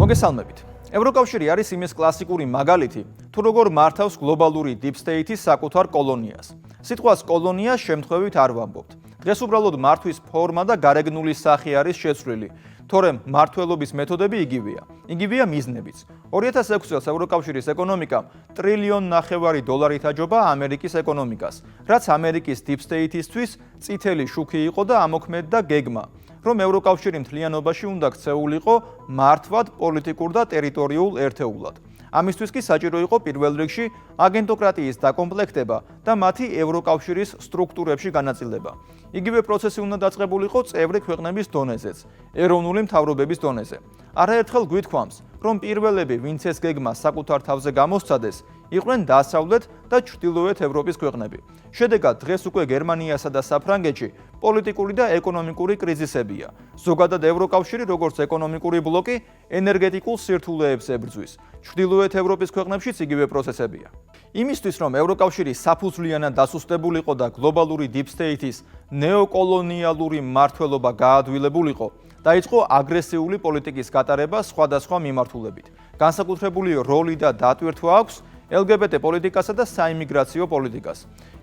მოგესალმებით. ევროკავშირი არის იმის კლასიკური მაგალითი, თუ როგორ მართავს გლობალური deep state-ის საკუთარ კოლონიას. სიტყვას კოლონია შემთხვევით არ ვამბობთ. დღეს უბრალოდ მართვის ფორმა და გარეგნული სახე არის შეცვლილი, თორემ მართლობის მეთოდები იგივეა. იგივეა მიზნებიც. 2006 წელს ევროკავშირის ეკონომიკამ $1.5 ტრილიონით აჯობა ამერიკის ეკონომიკას, რაც ამერიკის deep state-ისთვის წითელი შუქი იყო და ამოქმედდა გეგმა, რომ ევროკავშირი მთლიანობაში უნდა ქცეულიყო მართვად პოლიტიკურ და ტერიტორიულ ერთეულად. ამისთვის კი საჭირო იყო პირველ რიგში აგენტოკრატიის დაკომპლექტება და მათი ევროკავშირის სტრუქტურებში განაწილება. იგივე პროცესი უნდა დაწყებულიყო წევრი ქვეყნების დონეზეც, ეროვნული მთავრობების დონეზე. არაერთხელ გვითქვამს, რომ პირველები, ვინც ეს გეგმა საკუთარ თავზე გამოსცადეს, იყვნენ დასავლეთ და ჩრდილოეთ ევროპის ქვეყნები. შედეგად დღეს უკვე გერმანიასა და საფრანგეთში პოლიტიკური და ეკონომიკური კრიზისებია. ზოგადად ევროკავშირი როგორც ეკონომიკური ბლოკი ენერგეტიკულ სირთულეებს ებრძვის. ჩრდილოეთ ევროპის ქვეყნებშიც იგივე პროცესებია. იმისთვის, რომ ევროკავშირი საფუძვლიანად დასუსტებულიყო და გლობალური deep state-ის ნეოკოლონიალური მმართველობა გაადვილებულიყო, დაიწყო აგრესიული პოლიტიკის გატარება სხვადასხვა მიმართულებით. განსაკუთრებული როლი და დატვირთვა აქვს LGBT პოლიტიკასა და საიმიგრაციო პოლიტიკას.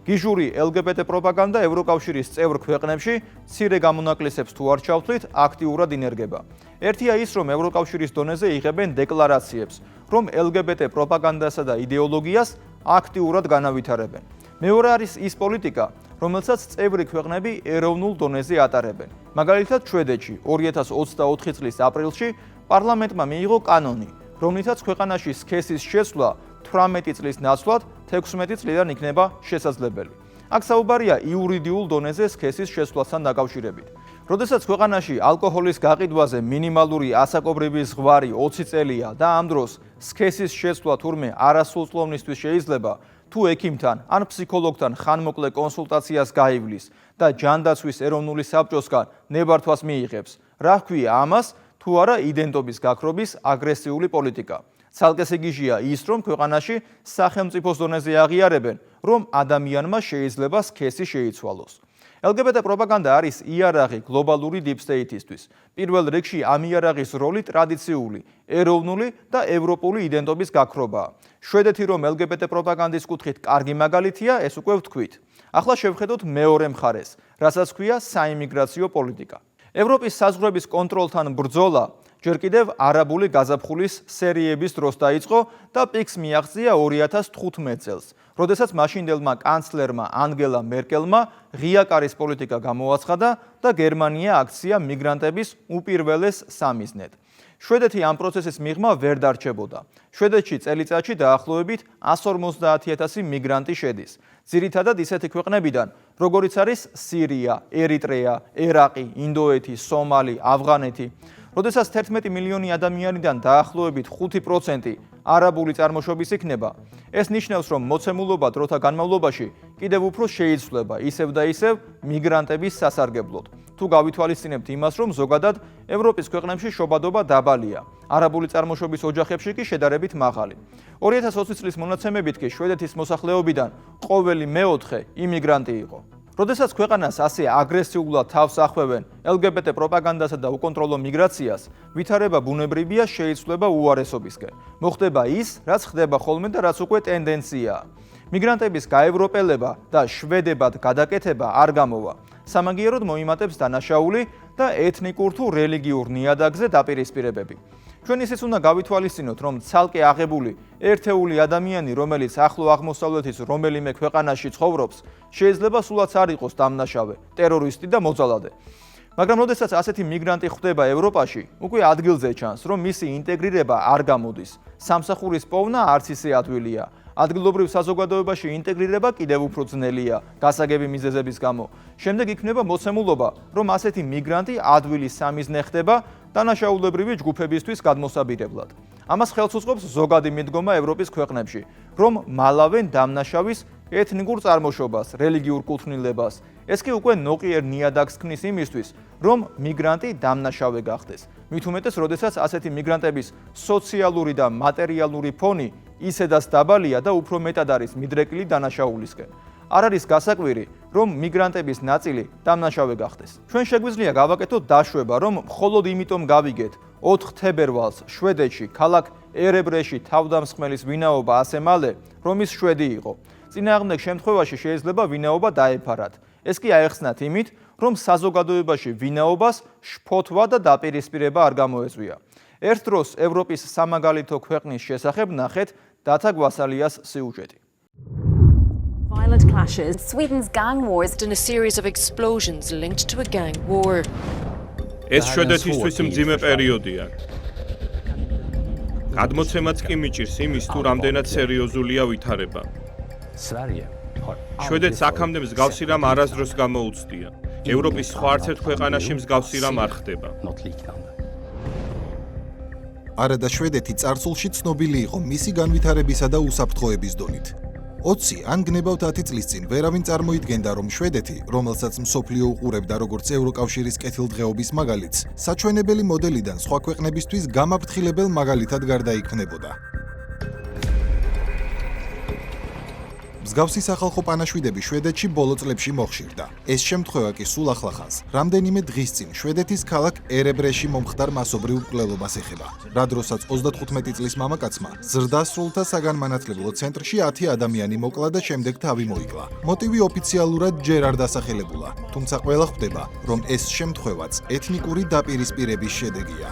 გიჟური LGBT პროპაგანდა ევროკავშირის წევრ ქვეყნებში მცირე გამონაკლისებს თუ არ ჩავთვლით, აქტიურად ინერგება. ერთია ის, რომ ევროკავშირის დონეზე იღებენ დეკლარაციებს, რომ LGBT პროპაგანდასა და იდეოლოგიას აქტიურად განავითარებენ. მეორე არის ის პოლიტიკა, რომელსაც წევრი ქვეყნები ეროვნულ დონეზე ატარებენ. მაგალითად, შვედეთში 2024 წლის აპრილში პარლამენტმა მიიღო კანონი, რომლითაც ქვეყანაში სქესის შეცვლა 18 წლის ნაცვლად 16 წლიდან იქნება შესაძლებელი. აქ საუბარია იურიდიულ დონეზე სქესის შეცვლასთან დაკავშირებით. როდესაც ქვეყანაში ალკოჰოლის გაყიდვაზე მინიმალური ასაკობრივი ზღვარი 20 წელია და ამ დროს სქესის შეცვლა თურმე არასრულწლოვნისთვის შეიძლება, თუ ექიმთან ან ფსიქოლოგთან ხანმოკლე კონსულტაციას გაივლის და ჯანდაცვის ეროვნული საბჭოსგან ნებართვას მიიღებს, რა ჰქვია ამას, თუ არა იდენტობის გაქრობის აგრესიული პოლიტიკა. ცალკე სიგიჟეა ის, რომ ქვეყანაში სახელმწიფოს დონეზე აღიარებენ, რომ ადამიანმა შეიძლება სქესი შეიცვალოს. LGBT პროპაგანდა არის იარაღი გლობალური deep state-ისთვის. პირველ რიგში ამ იარაღის როლი ტრადიციული, ეროვნული და ევროპული იდენტობის გაქრობაა. შვედეთი რომ LGBT პროპაგანდის კუთხით კარგი მაგალითია, ეს უკვე ვთქვით. ახლა შევხედოთ მეორე მხარეს, რასაც ჰქვია საიმიგრაციო პოლიტიკა. ევროპის საზღვრების კონტროლთან ბრძოლა ჯერ კიდევ არაბული გაზაფხულის სერიების დროს დაიწყო და პიკს მიაღწია 2015 წელს, როდესაც მაშინდელმა კანცლერმა ანგელა მერკელმა ღია კარის პოლიტიკა გამოაცხადა და გერმანია აქცია მიგრანტების უპირველეს სამიზნედ. შვედეთი ამ პროცესის მიღმა ვერ დარჩებოდა. შვედეთში წელიწადში დაახლოებით 150,000 მიგრანტი შედის. ძირითადად ისეთი ქვეყნებიდან, როგორიც არის სირია, ერიტრეა, ერაყი, ინდოეთი, სომალი, ავღანეთი. როდესაც 11 მილიონი ადამიანიდან დაახლოებით 5% არაბული წარმოშობის იქნება, ეს ნიშნავს, რომ მოცემულობა დროთა განმავლობაში კიდევ უფრო შეიცვლება ისევ და ისევ მიგრანტების სასარგებლოდ. თუ გავითვალისწინებთ იმას, რომ ზოგადად ევროპის ქვეყნებში შობადობა დაბალია, არაბული წარმოშობის ოჯახებში კი შედარებით მაღალი. 2020 წლის მონაცემებით კი შვედეთის მოსახლეობიდან ყოველი მეოთხე იმიგრანტი იყო. როდესაც ქვეყანას ასე აგრესიულად თავს ახვევენ LGBT პროპაგანდასა და უკონტროლო მიგრაციას, ვითარება ბუნებრივია შეიცვლება უარესობისკენ. მოხდება ის, რაც ხდება ხოლმე და რაც უკვე ტენდენციაა. მიგრანტების გაევროპელება და შვედებად გადაკეთება არ გამოვა. სამაგიეროდ მოიმატებს დანაშაული და ეთნიკურ თუ რელიგიურ ნიადაგზე დაპირისპირებები. ჩვენ ისიც უნდა გავითვალისწინოთ, რომ ცალკე აღებული ერთეული ადამიანი, რომელიც ახლო აღმოსავლეთის რომელიმე ქვეყანაში ცხოვრობს, შეიძლება სულაც არ იყოს დამნაშავე, ტერორისტი და მოძალადე. მაგრამ როდესაც ასეთი მიგრანტი ხვდება ევროპაში, უკვე ადგილზე ჩანს, რომ მისი ინტეგრირება არ გამოდის. სამსახურის პოვნა არც ისე ადვილია. ადგილობრივ საზოგადოებაში ინტეგრირება კიდევ უფრო ძნელია გასაგები მიზეზების გამო. შემდეგ იქნება მოცემულობა, რომ ასეთი მიგრანტი ადვილი სამიზნე ხდება დანაშაულებრივი ჯგუფებისთვის გადმოსაბირებლად. ამას ხელს უწყობს ზოგადი მიდგომა ევროპის ქვეყნებში, რომ მალავენ დამნაშავის ეთნიკურ წარმოშობას, რელიგიურ კუთვნილებას. ეს კი უკვე ნოყიერ ნიადაგს ქმნის იმისთვის, რომ მიგრანტი დამნაშავე გახდეს. მით უმეტეს, როდესაც ასეთი მიგრანტების სოციალური და მატერიალური ფონი ისედაც დაბალია და უფრო მეტად არის მიდრეკილი დანაშაულისკენ. არ არის გასაკვირი, რომ მიგრანტების ნაწილი დამნაშავე გახდეს. ჩვენ შეგვიძლია გავაკეთოთ დაშვება, რომ მხოლოდ იმიტომ გავიგეთ, 4 თებერვალს შვედეთში ქალაქ ერებრეში თავდამსხმელის ვინაობა ასე მალე, რომ ის შვედი იყო. წინააღმდეგ შემთხვევაში შეიძლება ვინაობა დაეფარათ. ეს კი აეხსნათ იმით, რომ საზოგადოებაში ვინაობას შფოთვა და დაპირისპირება არ გამოეწვია. ერთ დროს ევროპის სამაგალითო ქვეყნის შესახებ ნახეთ დათა გვასალიას სიუჟეტი. Violent clashes. Sweden's gang wars in a series of explosions linked to a gang war. ეს შვედეთისთვის მძიმე პერიოდია. გადმოცემაც კი მიჭირს იმის, თუ რამდენად სერიოზულია ვითარება. შვედეთს აქამდე მსგავსი რამ არასდროს გამოუცდია. ევროპის სხვა არცერთ ქვეყანაში მსგავსი რამ არ ხდება. არადა შვედეთი წარსულში ცნობილი იყო მისი განვითარებისა და უსაფრთხოების დონით. 20 ან გნებავთ 10 წლის წინ ვერავინ წარმოიდგენდა, რომ შვედეთი, რომელსაც მსოფლიო უყურებდა როგორც ევროკავშირის კეთილდღეობის მაგალითს, საჩვენებელი მოდელიდან სხვა ქვეყნებისთვის გამაფრთხილებელ მაგალითად გარდაიქმნებოდა. მსგავსი სახალხო პანაშვიდები შვედეთში ბოლო წლებში მოხშირდა. ეს შემთხვევა კი სულ ახლახანს, რამდენიმე დღის წინ შვედეთის ქალაქ ერებრეში მომხდარ მასობრივ მკვლელობას ეხება. რა დროსაც 35 წლის მამაკაცმა ზრდასრულთა საგანმანათლებლო ცენტრში 10 ადამიანი მოკლა და შემდეგ თავი მოიკლა. მოტივი ოფიციალურად ჯერ არ დასახელებულა, თუმცა ყველა ხვდება, რომ ეს შემთხვევაც ეთნიკური დაპირისპირების შედეგია.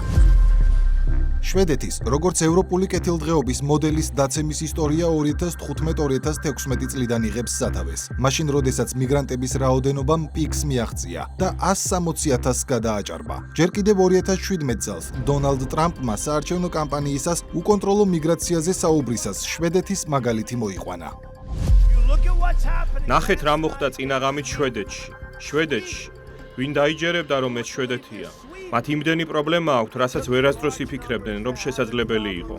შვედეთის, როგორც ევროპული კეთილდღეობის მოდელის დაცემის ისტორია 2015-2016 წლიდან იღებს სათავეს. მაშინ, როდესაც მიგრანტების რაოდენობამ პიკს მიაღწია და 160,000-ს გადააჭარბა. ჯერ კიდევ 2017 წელს დონალდ ტრამპმა საარჩევნო კამპანიისას უკონტროლო მიგრაციაზე საუბრისას შვედეთის მაგალითი მოიყვანა. ნახეთ რა მოხდა წინაღამით შვედეთში. შვედეთში ვინ დაიჯერებდა, რომ ეს შვედეთია? მათ იმდენი პრობლემა აქვთ, რასაც ვერასდროს იფიქრებდნენ, რომ შესაძლებელი იყო.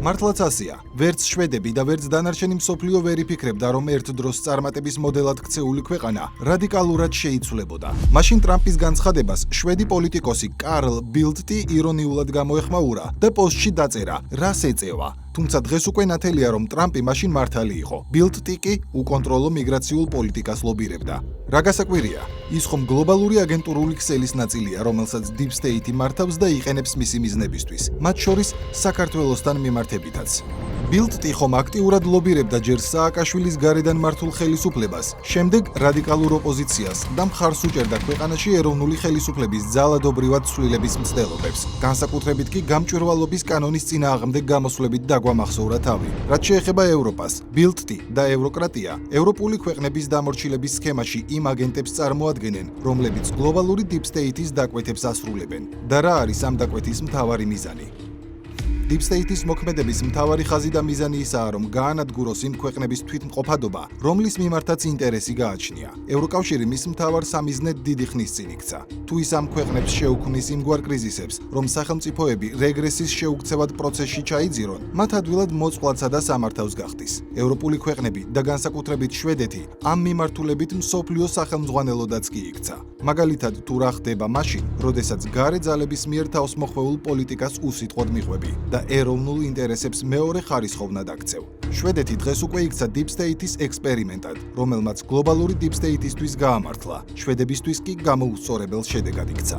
მართლაც ასეა. ვერც შვედები და ვერც დანარჩენი მსოფლიო ვერ იფიქრებდა, რომ ერთ დროს წარმატების მოდელად ქცეული ქვეყანა რადიკალურად შეიცვლებოდა. მაშინ ტრამპის განცხადებას შვედი პოლიტიკოსი კარლ ბილდტი ირონიულად გამოეხმაურა და პოსტში დაწერა, რას ეწევა. თუმცა დღეს უკვე ნათელია, რომ ტრამპი მაშინ მართალი იყო. ბილდტი კი უკონტროლო მიგრაციულ პოლიტიკას ლობირებდა. რა გასაკვირია, ის ხომ გლობალური აგენტურული ქსელის ნაწილია, რომელსაც Deep State მართავს და იყენებს მისი მიზნებისთვის, მათ შორის საქართველოსთან მიმართებითაც. ბილდტი ხომ აქტიურად ლობირებდა ჯერ სააკაშვილის გარედან მართულ ხელისუფლებას, შემდეგ რადიკალურ ოპოზიციას და მხარს უჭერდა ქვეყანაში ეროვნული ხელისუფლების ძალადობრივად ცვლილების მცდელობებს. განსაკუთრებით კი გამჭვირვალობის კანონის წინააღმდეგ გამოსვლებით დაგვამახსოვრა თავი. რაც შეეხება ევროპას, ბილდტი და ევროკრატია ევროპული ქვეყნების დამორჩილების სქემაში იმ აგენტებს წარმოადგენენ, რომლებიც გლობალური Deep State-ის დაკვეთებს ასრულებენ. და რა არის ამ დაკვეთის მთავარი მიზანი? Deep State-ის მოქმედების მთავარი ხაზი და მიზანი ისაა, რომ გაანადგუროს იმ ქვეყნების თვითმყოფადობა, რომლის მიმართაც ინტერესი გააჩნია. ევროკავშირი მის მთავარ სამიზნედ დიდი ხნის წინ იქცა. თუ ის ამ ქვეყნებს შეუქმნის იმგვარ კრიზისებს, რომ სახელმწიფოები რეგრესის შეუქცევად პროცესში ჩაიძირონ, მათ ადვილად მოწყვლადსა და სამართავს გახდის. ევროპული ქვეყნები და განსაკუთრებით შვედეთი ამ მიმართულებით მსოფლიო სახელმძღვანელოდაც კი იქცა. მაგალითად, თუ რა ხდება მაშინ, როდესაც გარე ძალების მიერ თავს მოხვეულ პოლიტიკას უსიტყვოდ მიყვები და ეროვნულ ინტერესებს მეორე ხარისხოვნად აქცევ. შვედეთი დღეს უკვე იქცა Deep State-ის ექსპერიმენტად, რომელმაც გლობალური Deep State-ისთვის გაამართლა, შვედებისთვის კი გამოუსწორებელ შედეგად იქცა.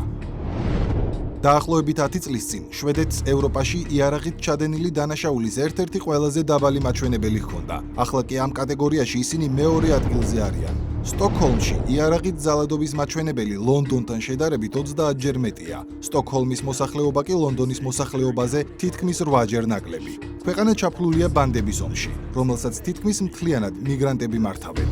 დაახლოებით 10 წლის წინ შვედეთს ევროპაში იარაღით ჩადენილი დანაშაულის ერთ-ერთი ყველაზე დაბალი მაჩვენებელი ჰქონდა. ახლა კი ამ კატეგორიაში ისინი მეორე ადგილზე არიან. სტოკჰოლმში იარაღით ძალადობის მაჩვენებელი ლონდონთან შედარებით 30-ჯერ მეტია. სტოკჰოლმის მოსახლეობა კი ლონდონის მოსახლეობაზე თითქმის 8-ჯერ ნაკლები. ქვეყანა ჩაფლულია ბანდების ომში, რომელსაც თითქმის მთლიანად მიგრანტები მართავენ.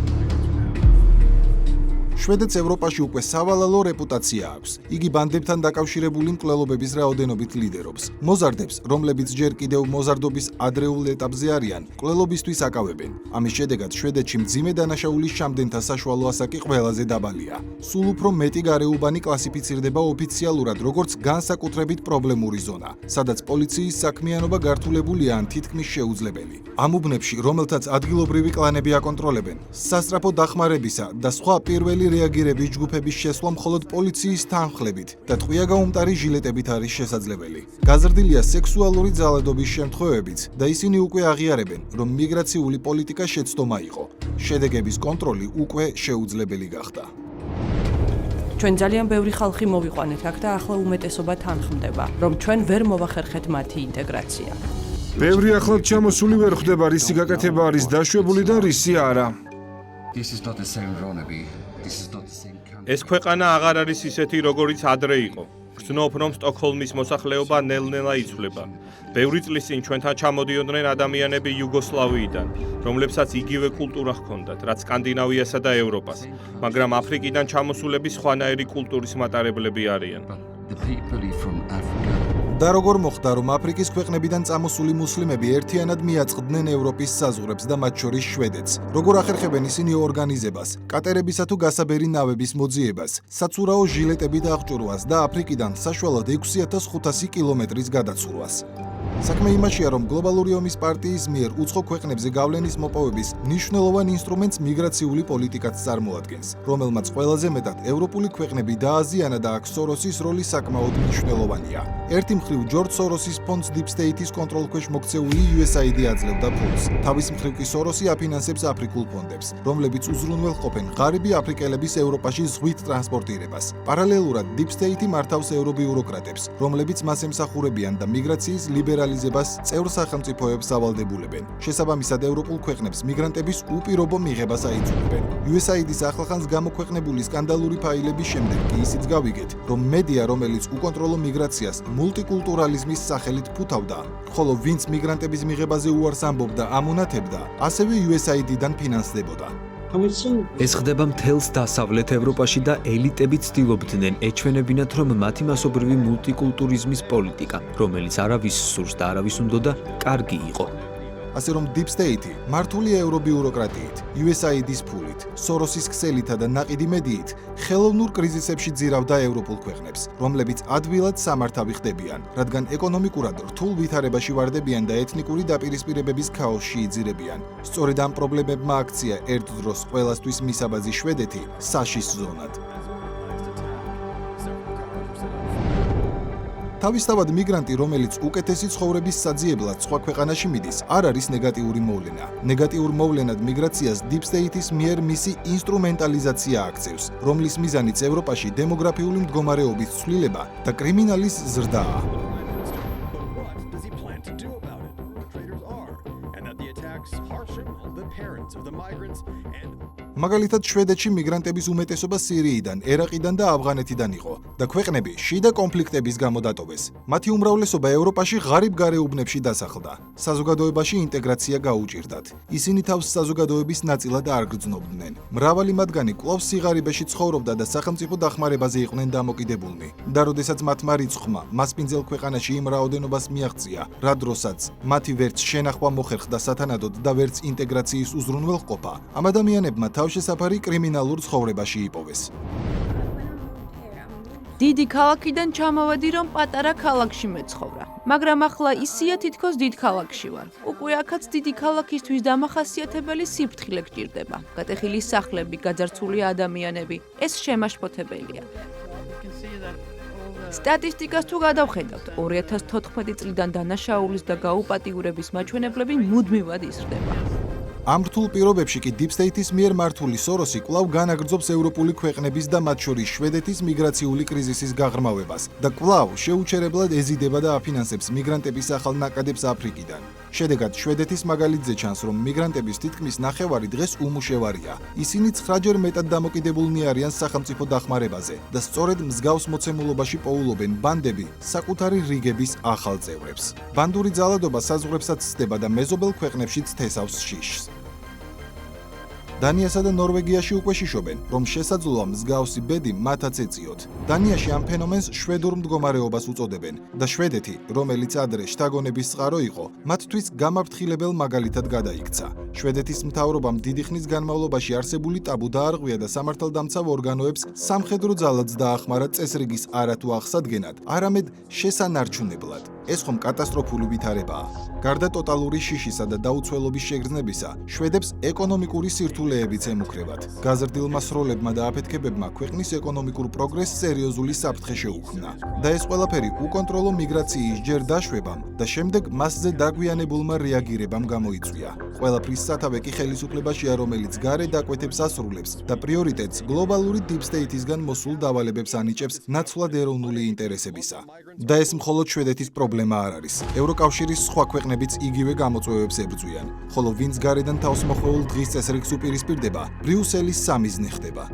შვედეთს ევროპაში უკვე სავალალო რეპუტაცია აქვს. იგი ბანდებთან დაკავშირებული მკვლელობების რაოდენობით ლიდერობს. მოზარდებს, რომლებიც ჯერ კიდევ მოზარდობის ადრეულ ეტაპზე არიან, მკვლელობისთვის აკავებენ. ამის შედეგად შვედეთში მძიმე დანაშაულის ჩამდენთა საშუალო ასაკი ყველაზე დაბალია. სულ უფრო მეტი გარეუბანი კლასიფიცირდება ოფიციალურად როგორც განსაკუთრებით პრობლემური ზონა, სადაც პოლიციის საქმიანობა გართულებულია ან თითქმის შეუძლებელი. ამ უბნებში, რომელთაც ადგილობრივი კლანები აკონტროლებენ, სასწრაფო დახმარებისა და სხვა პირველი რეაგირების ჯგუფების შესვლა მხოლოდ პოლიციის თანხლებით და ტყვია გაუმტარი ჟილეტებით არის შესაძლებელი. გაზრდილია სექსუალური ძალადობის შემთხვევებიც და ისინი უკვე აღიარებენ, რომ მიგრაციული პოლიტიკა შეცდომა იყო. შედეგების კონტროლი უკვე შეუძლებელი გახდა. ჩვენ ძალიან ბევრი ხალხი მოვიყვანეთ აქ და ახლა უმეტესობა თანხმდება, რომ ჩვენ ვერ მოვახერხეთ მათი ინტეგრაცია. ბევრი ახლად ჩამოსული ვერ ხვდება, რისი გაკეთება არის დაშვებული და რისი არა. ეს ქვეყანა აღარ არის ისეთი, როგორიც ადრე იყო. ვგრძნობ, რომ სტოკჰოლმის მოსახლეობა ნელ-ნელა იცვლება. ბევრი წლის წინ ჩვენთან ჩამოდიოდნენ ადამიანები იუგოსლავიიდან, რომლებსაც იგივე კულტურა ჰქონდათ, რაც სკანდინავიასა და ევროპას, მაგრამ აფრიკიდან ჩამოსულები სხვანაირი კულტურის მატარებლები არიან. და როგორ მოხდა, რომ აფრიკის ქვეყნებიდან წამოსული მუსლიმები ერთიანად მიაწყდნენ ევროპის საზღვრებს და მათ შორის შვედეთს? როგორ ახერხებენ ისინი ორგანიზებას, კატერებისა თუ გასაბერი ნავების მოძიებას, საცურაო ჟილეტებით აღჭურვას და აფრიკიდან საშუალოდ 6500 კილომეტრის გადაცურვას? საქმე იმაშია, რომ გლობალური ომის პარტიის მიერ უცხო ქვეყნებზე გავლენის მოპოვების მნიშვნელოვან ინსტრუმენტს მიგრაციული პოლიტიკაც წარმოადგენს, რომელმაც ყველაზე მეტად ევროპული ქვეყნები დააზიანა და აქ სოროსის როლი საკმაოდ მნიშვნელოვანია. ერთი მხრივ ჯორჯ სოროსის ფონდს Deep State-ის კონტროლქვეშ მოქცეული USAID აძლევდა ფულს. თავის მხრივ კი სოროსი აფინანსებს აფრიკულ ფონდებს, რომლებიც უზრუნველყოფენ ღარიბი აფრიკელების ევროპაში ზღვით ტრანსპორტირებას. პარალელურად Deep State-ი მართავს ევრობიუროკრატებს, რომლებიც მას ემსახურებიან და მიგრაციის ლიბერალიზებას წევრ სახელმწიფოებს ავალდებულებენ. შესაბამისად, ევროპულ ქვეყნებს მიგრანტების უპირობო მიღებას აიძულებენ. USAID-ის ახლახანს გამოქვეყნებული სკანდალური ფაილების შემდეგ კი ისიც გავიგეთ, რომ მედია, რომელიც უკონტროლო მიგრაციას მულტიკულტურალიზმის სახელით ფუთავდა, ხოლო ვინც მიგრანტების მიღებაზე უარს ამბობდა, ამონათებდა, ასევე USAID-დან ფინანსდებოდა. ეს ხდება მთელს დასავლეთ ევროპაში და ელიტები ცდილობდნენ ეჩვენებინათ, რომ მათი მასობრივი მულტიკულტურიზმის პოლიტიკა, რომელიც არავის სურს და არავის უნდოდა, კარგი იყო. ასე რომ Deep State-ი მართულია ევრობიუროკრატიით, USAID-ის ფულით, სოროსის ქსელითა და ნაყიდი მედიით ხელოვნურ კრიზისებში ძირავდა ევროპულ ქვეყნებს, რომლებიც ადვილად სამართავი ხდებიან, რადგან ეკონომიკურად რთულ ვითარებაში ვარდებიან და ეთნიკური დაპირისპირებების ქაოსში იძირებიან. სწორედ ამ პრობლემებმა აქცია ერთ დროს ყველასთვის მისაბაძი შვედეთი საშის ზონად. თავისთავად მიგრანტი, რომელიც უკეთესი ცხოვრების საძიებლად სხვა ქვეყანაში მიდის, არ არის ნეგატიური მოვლენა. ნეგატიურ მოვლენად მიგრაციას Deep State-ის მიერ მისი ინსტრუმენტალიზაცია აქცევს, რომლის მიზანიც ევროპაში დემოგრაფიული მდგომარეობის ცვლილება და კრიმინალის ზრდაა. მაგალითად, შვედეთში მიგრანტების უმეტესობა სირიიდან, ერაყიდან და ავღანეთიდან იყო და ქვეყნები შიდა კონფლიქტების გამო დატოვეს. მათი უმრავლესობა ევროპაში ღარიბ გარეუბნებში დასახლდა. საზოგადოებაში ინტეგრაცია გაუჭირდათ. ისინი თავს საზოგადოების ნაწილად არ გრძნობდნენ. მრავალი მათგანი კვლავ სიღარიბეში ცხოვრობდა და სახელმწიფო დახმარებაზე იყვნენ დამოკიდებულნი. და როდესაც მათმა რიცხვმა მასპინძელ ქვეყანაში იმ რაოდენობას მიაღწია, რა დროსაც მათი ვერც შენახვა მოხერხდა სათანადოდ და ვერც ინტეგრაციის უზრუნველყოფა, ამ ადამიანებმა თავშესაფარი კრიმინალურ ცხოვრებაში იპოვეს. დიდი ქალაქიდან ჩამოვედი, რომ პატარა ქალაქში მეცხოვრა. მაგრამ ახლა ისია თითქოს დიდ ქალაქში ვარ. უკვე აქაც დიდი ქალაქისთვის დამახასიათებელი სიფრთხილე გჭირდება. გატეხილი სახლები, გაძარცვული ადამიანები, ეს შემაშფოთებელია. სტატისტიკას თუ გადავხედავთ, 2014 წლიდან დანაშაულის და გაუპატიურების მაჩვენებლები მუდმივად იზრდება. ამ რთულ პირობებში კი Deep State-ის მიერ მართული სოროსი კვლავ განაგრძობს ევროპული ქვეყნების და მათ შორის შვედეთის მიგრაციული კრიზისის გაღრმავებას და კვლავ შეუჩერებლად ეზიდება და აფინანსებს მიგრანტების ახალ ნაკადებს აფრიკიდან. შედეგად, შვედეთის მაგალითზე ჩანს, რომ მიგრანტების თითქმის ნახევარი დღეს უმუშევარია. ისინი 9-ჯერ მეტად დამოკიდებულნი არიან სახელმწიფო დახმარებაზე და სწორედ მსგავს მოცემულობაში პოულობენ ბანდები საკუთარი რიგების ახალ წევრებს. ბანდური ძალადობა საზღვრებსაც ცდება და მეზობელ ქვეყნებშიც თესავს შიშს. დანიასა და ნორვეგიაში უკვე შიშობენ, რომ შესაძლოა მსგავსი ბედი მათაც ეწიოთ. დანიაში ამ ფენომენს შვედურ მდგომარეობას უწოდებენ და შვედეთი, რომელიც ადრე შთაგონების წყარო იყო, მათთვის გამაფრთხილებელ მაგალითად გადაიქცა. შვედეთის მთავრობამ დიდი ხნის განმავლობაში არსებული ტაბუ დაარღვია და სამართალდამცავ ორგანოებს სამხედრო ძალადს დაახმარა წესრიგის არათუ აღსადგენად, არამედ შესანარჩუნებლად. ეს ხომ კატასტროფული ვითარებაა. გარდა ტოტალური შიშისა და დაუცველობის შეგრძნებისა, შვედებს ეკონომიკური სირთულეებიც ემუქრებათ. გაზრდილმა სროლებმა და აფეთქებებმა ქვეყნის ეკონომიკურ პროგრესს სერიოზული საფრთხე შეუქმნა. და ეს ყველაფერი უკონტროლო მიგრაციის ჯერ დაშვებამ და შემდეგ მასზე დაგვიანებულმა რეაგირებამ გამოიწვია. ყველაფრის სათავე კი ხელისუფლებაშია, რომელიც გარე დაკვეთებს ასრულებს და პრიორიტეტს გლობალური deep state-ისგან მოსულ დავალებებს ანიჭებს ნაცვლად ეროვნული ინტერესებისა. და ეს მხოლოდ შვედეთის პრობლემა არ არის. ევროკავშირის სხვა ქვეყნებიც იგივე გამოწვევებს ებრძვიან, ხოლო ვინც გარედან თავს მოხვეულ დღის წესრიგს უპირისპირდება, ბრიუსელის სამიზნე ხდება.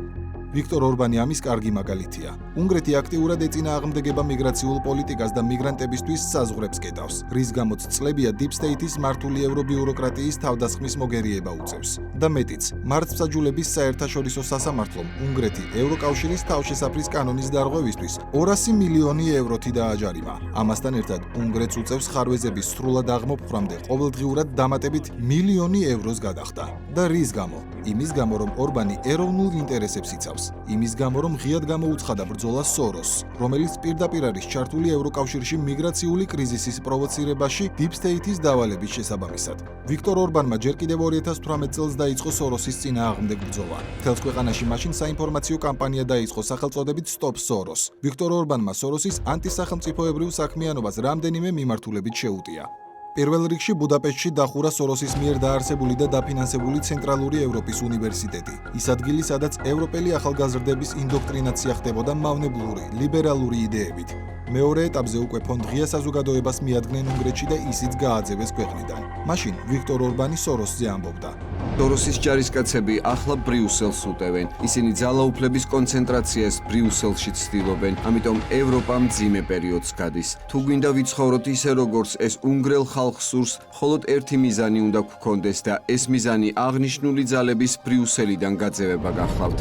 ვიქტორ ორბანი ამის კარგი მაგალითია. უნგრეთი აქტიურად ეწინააღმდეგება მიგრაციულ პოლიტიკას და მიგრანტებისთვის საზღვრებს კეტავს, რის გამოც წლებია deep state-ის მართული ევრობიუროკრატიის თავდასხმის მოგერიება უწევს. და მეტიც, მართლმსაჯულების საერთაშორისო სასამართლომ უნგრეთი ევროკავშირის თავშესაფრის კანონის დარღვევისთვის 200 მილიონი ევროთი დააჯარიმა. ამასთან ერთად, უნგრეთს უწევს ხარვეზების სრულად აღმოფხვრამდე ყოველდღიურად დამატებით მილიონი ევროს გადახდა. და რის გამო? იმის გამო, რომ ორბანი ეროვნულ ინტერესებს იცავს. იმის გამო, რომ ღიად გამოუცხადა ბრძოლა სოროსს, რომელიც პირდაპირ არის ჩართული ევროკავშირში მიგრაციული კრიზისის პროვოცირებაში deep state-ის დავალების შესაბამისად. ვიქტორ ორბანმა ჯერ კიდევ 2018 წელს დაიწყო სოროსის წინააღმდეგ ბრძოლა. მთელს ქვეყანაში მაშინ საინფორმაციო კამპანია დაიწყო სახელწოდებით Stop Soros. ვიქტორ ორბანმა სოროსის ანტისახელმწიფოებრივ საქმიანობას რამდენიმე მიმართულებით შეუტია. პირველ რიგში ბუდაპეშტში დახურა სოროსის მიერ დაარსებული და დაფინანსებული ცენტრალური ევროპის უნივერსიტეტი. ის ადგილი, სადაც ევროპელი ახალგაზრდების ინდოქტრინაცია ხდებოდა მავნებლური, ლიბერალური იდეებით. მეორე ეტაპზე უკვე ფონდ ღია საზოგადოებას მიადგნენ უნგრეთში და ისიც გააძევეს ქვეყნიდან. მაშინ ვიქტორ ორბანი სოროსზე ამბობდა: სოროსის ჯარისკაცები ახლა ბრიუსელს უტევენ. ისინი ძალაუფლების კონცენტრაციას ბრიუსელში ცდილობენ, ამიტომ ევროპა მძიმე პერიოდს გადის. თუ გვინდა ვიცხოვროთ ისე, როგორც ეს უნგრელ ხალხს სურს, მხოლოდ ერთი მიზანი უნდა გვქონდეს და ეს მიზანი აღნიშნული ძალების ბრიუსელიდან გაძევება გახლავთ.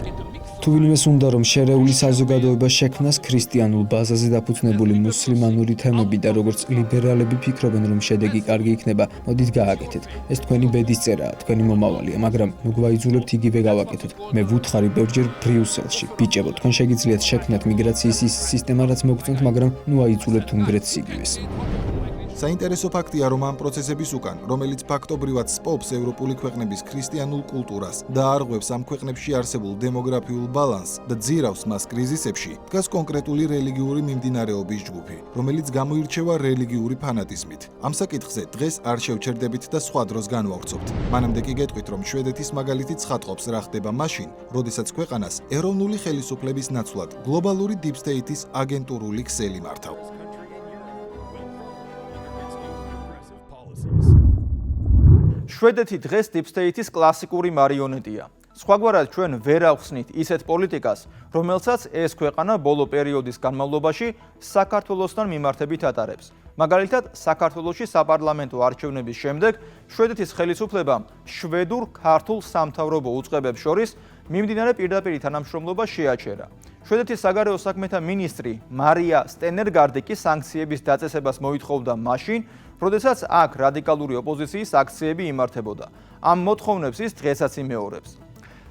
თუ ვინმეს უნდა რომ შერეული საზოგადოება შექმნას ქრისტიანულ ბაზაზე დაფუძნებული მუსლიმანური თემები და როგორც ლიბერალები ფიქრობენ რომ შედეგი კარგი იქნება, მოდით გააკეთეთ. ეს თქვენი ბედისწერაა, თქვენი მომავალია, მაგრამ ნუ გვაიძულებთ იგივე გავაკეთოთ. მე ვუთხარი ბევრჯერ ბრიუსელში. ბიჭებო, თქვენ შეგიძლიათ შექმნათ მიგრაციის ის სისტემა, რაც მოგწონთ, მაგრამ ნუ აიძულებთ უნგრეთს იგივეს. საინტერესო ფაქტია, რომ ამ პროცესების უკან, რომელიც ფაქტობრივად სპობს ევროპული ქვეყნების ქრისტიანულ კულტურას და არღვევს ამ ქვეყნებში არსებულ დემოგრაფიულ ბალანსს და ძირავს მას კრიზისებში, დგას კონკრეტული რელიგიური მიმდინარეობის ჯგუფი, რომელიც გამოირჩევა რელიგიური ფანატიზმით. ამ საკითხზე დღეს არ შევჩერდებით და სხვა დროს განვავრცობთ. მანამდე კი გეტყვით, რომ შვედეთის მაგალითი ცხადყოფს რა ხდება მაშინ, როდესაც ქვეყანას ეროვნული ხელისუფლების ნაცვლად გლობალური deep state-ის აგენტურული ქსელი მართავს. შვედეთი დღეს deep state-ის კლასიკური მარიონეტია. სხვაგვარად ჩვენ ვერ ავხსნით ისეთ პოლიტიკას, რომელსაც ეს ქვეყანა ბოლო პერიოდის განმავლობაში საქართველოსთან მიმართებით ატარებს. მაგალითად, საქართველოში საპარლამენტო არჩევნების შემდეგ შვედეთის ხელისუფლებამ შვედურ-ქართულ სამთავრობო უწყებებს შორის მიმდინარე პირდაპირ თანამშრომლობა შეაჩერა. შვედეთის საგარეო საქმეთა მინისტრი მარია სტენერგარდი კი სანქციების დაწესებას მოითხოვდა მაშინ, როდესაც აქ რადიკალური ოპოზიციის აქციები იმართებოდა. ამ მოთხოვნებს ის დღესაც იმეორებს.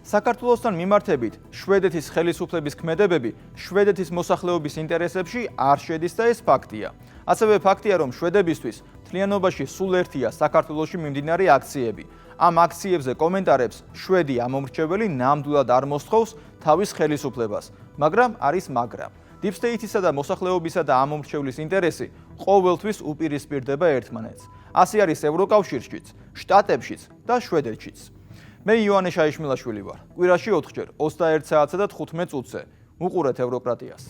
საქართველოსთან მიმართებით შვედეთის ხელისუფლების ქმედებები შვედეთის მოსახლეობის ინტერესებში არ შედის და ეს ფაქტია. ასევე ფაქტია, რომ შვედებისთვის მთლიანობაში სულ ერთია საქართველოში მიმდინარე აქციები. ამ აქციებზე კომენტარებს შვედი ამომრჩეველი ნამდვილად არ მოსთხოვს თავის ხელისუფლებას, მაგრამ არის მაგრამ. deep state-ისა და მოსახლეობისა და ამომრჩევლის ინტერესი ყოველთვის უპირისპირდება ერთმანეთს. ასე არის ევროკავშირშიც, შტატებშიც და შვედეთშიც. მე ივანე შაიშმილაშვილი ვარ. კვირაში 4 ჯერ 21 საათსა და 15 წუთზე. უყურეთ ევროკრატიას.